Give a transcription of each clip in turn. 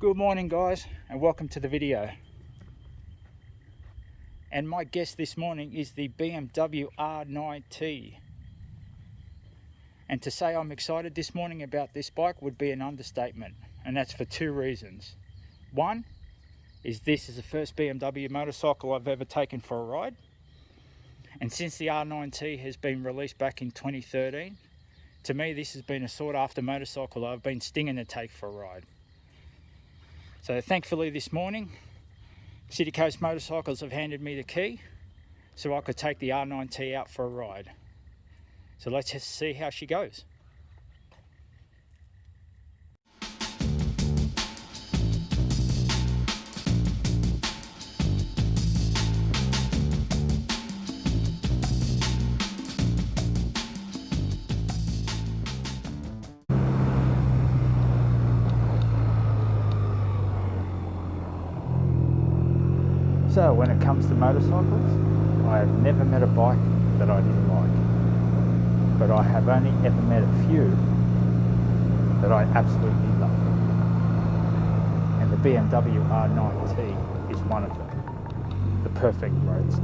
Good morning guys, and welcome to the video. And my guest this morning is the BMW R9T. And to say I'm excited this morning about this bike would be an understatement, and that's for two reasons. One is this is the first BMW motorcycle I've ever taken for a ride, and since the R9T has been released back in 2013, to me this has been a sought after motorcycle I've been stinging to take for a ride. So thankfully this morning, City Coast Motorcycles have handed me the key so I could take the R9T out for a ride. So let's just see how she goes. So when it comes to motorcycles, I have never met a bike that I didn't like, but I have only ever met a few that I absolutely love, and the BMW R9T is one of them, the perfect roadster,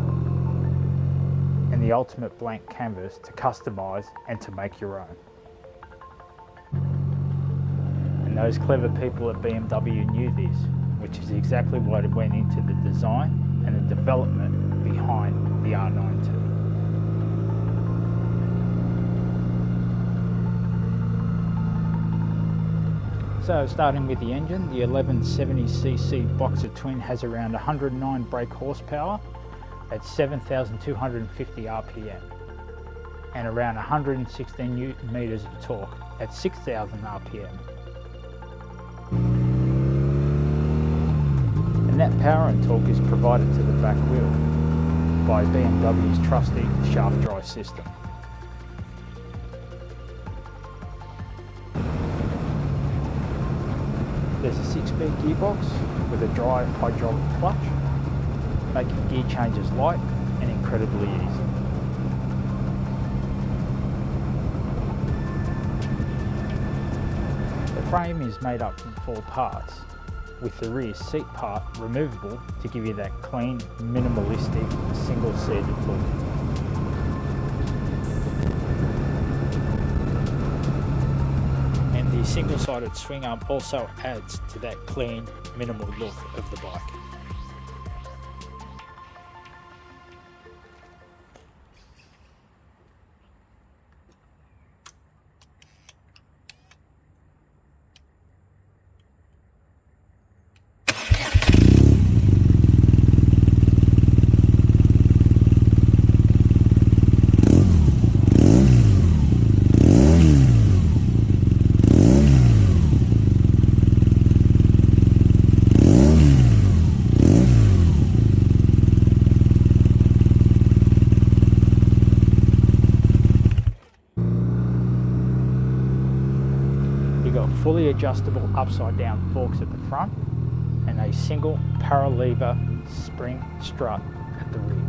and the ultimate blank canvas to customise and to make your own. And those clever people at BMW knew this, which is exactly what went into the design and the development behind the R9T. So starting with the engine, the 1170cc Boxer Twin has around 109 brake horsepower at 7,250 RPM and around 116 Newton meters of torque at 6,000 RPM. And that power and torque is provided to the back wheel by BMW's trusty shaft drive system. There's a 6-speed gearbox with a dry hydraulic clutch, making gear changes light and incredibly easy. The frame is made up from 4 parts, with the rear seat part removable to give you that clean, minimalistic, single-seated look. And the single-sided swing arm also adds to that clean, minimal look of the bike. Fully adjustable upside down forks at the front and a single paralever spring strut at the rear.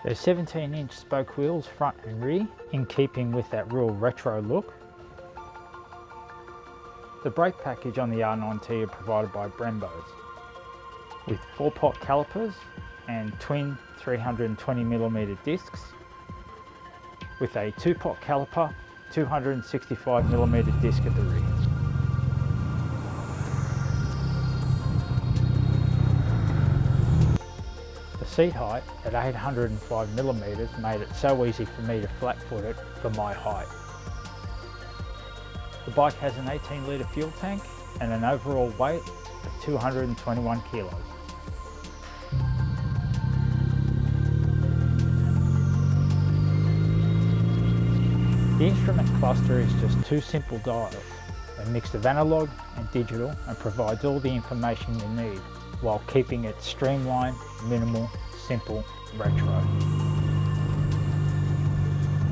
There's 17-inch spoke wheels front and rear in keeping with that real retro look. The brake package on the R9T are provided by Brembo's with 4-pot calipers and twin 320mm discs, with a 2-pot caliper, 265mm disc at the rear. The seat height at 805mm made it so easy for me to flat foot it for my height. The bike has an 18-litre fuel tank and an overall weight of 221 kilos. The instrument cluster is just 2 simple dials, a mix of analog and digital, and provides all the information you need while keeping it streamlined, minimal, simple, retro.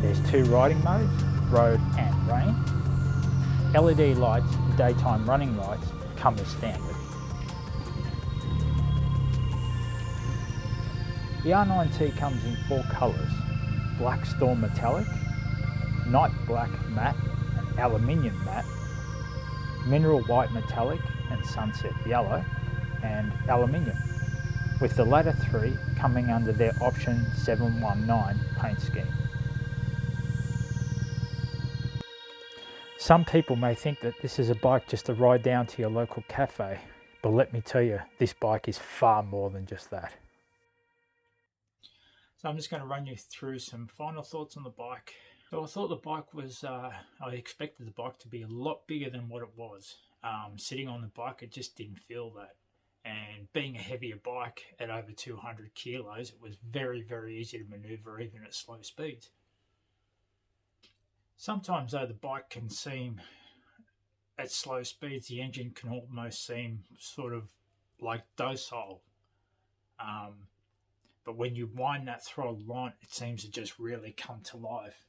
There's 2 riding modes, road and rain. LED lights, daytime running lights, come as standard. The R9T comes in 4 colours: Black Storm Metallic, Night Black Matte, and aluminium matte, mineral white metallic and sunset yellow, and aluminium, with the latter three coming under their option 719 paint scheme. Some people may think that this is a bike just to ride down to your local cafe, but let me tell you, this bike is far more than just that. So I'm just going to run you through some final thoughts on the bike. So I thought the bike was, I expected the bike to be a lot bigger than what it was. Sitting on the bike, it just didn't feel that. And being a heavier bike at over 200 kilos, it was very, very easy to maneuver even at slow speeds. Sometimes though, the bike can seem, at slow speeds, the engine can almost seem sort of like docile. But when you wind that throttle on, it seems to just really come to life.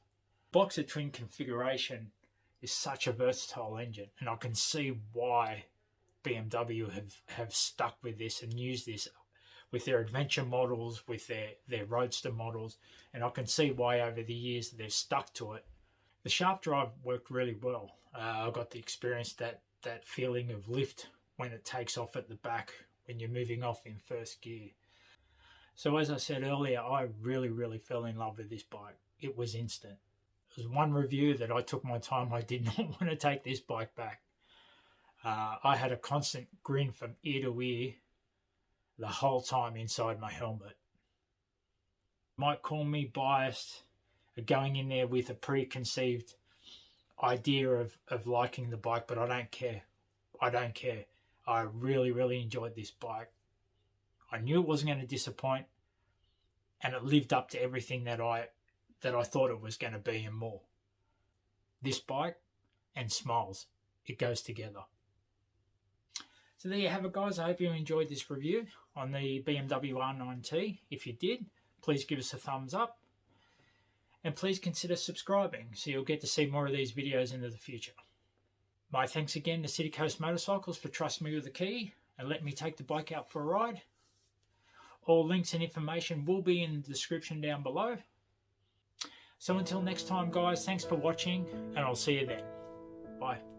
Boxer twin configuration is such a versatile engine, and I can see why BMW have stuck with this and used this with their adventure models, with their roadster models, and I can see why over the years they've stuck to it. The shaft drive worked really well. I got the experience that feeling of lift when it takes off at the back when you're moving off in first gear. So as I said earlier, I really, really fell in love with this bike. It was instant. It was one review that I took my time. I did not want to take this bike back. I had a constant grin from ear to ear the whole time inside my helmet. You might call me biased, going in there with a preconceived idea of liking the bike, but I don't care. I don't care. I really, really enjoyed this bike. I knew it wasn't going to disappoint, and it lived up to everything that I thought it was going to be and more. This bike and smiles, it goes together. So there you have it, guys. I hope you enjoyed this review on the BMW R9T. If you did, please give us a thumbs up. And please consider subscribing so you'll get to see more of these videos into the future. My thanks again to City Coast Motorcycles for trusting me with the key and letting me take the bike out for a ride. All links and information will be in the description down below. So until next time, guys, thanks for watching, and I'll see you then. Bye.